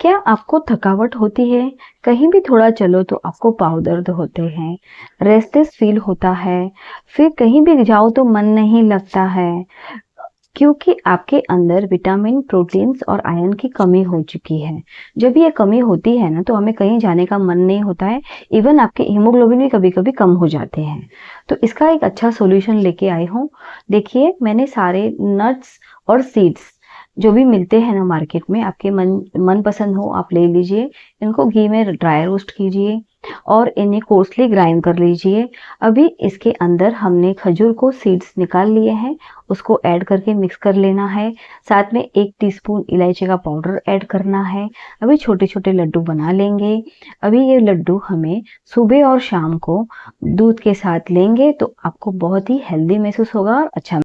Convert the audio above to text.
क्या आपको थकावट होती है? कहीं भी थोड़ा चलो तो आपको पाँव दर्द होते हैं, रेस्टलेस फील होता है, फिर कहीं भी जाओ तो मन नहीं लगता है, क्योंकि आपके अंदर विटामिन, प्रोटीन्स और आयरन की कमी हो चुकी है। जब ये कमी होती है ना तो हमें कहीं जाने का मन नहीं होता है, इवन आपके हीमोग्लोबिन भी कभी-कभी कम हो जाते हैं। तो इसका एक अच्छा सॉल्यूशन लेके आई हूँ। देखिए, मैंने सारे नट्स और सीड्स जो भी मिलते हैं ना मार्केट में, आपके मन पसंद हो आप ले लीजिए। इनको घी में ड्राई रोस्ट कीजिए और इन्हें कोर्सली ग्राइंड कर लीजिए। अभी इसके अंदर हमने खजूर को सीड्स निकाल लिए हैं, उसको ऐड करके मिक्स कर लेना है। साथ में 1 टीस्पून इलायची का पाउडर ऐड करना है। अभी छोटे-छोटे लड्डू बना लेंगे। अभी ये लड्डू हमें सुबह और शाम को दूध के साथ लेंगे तो आपको बहुत ही हेल्दी महसूस होगा और अच्छा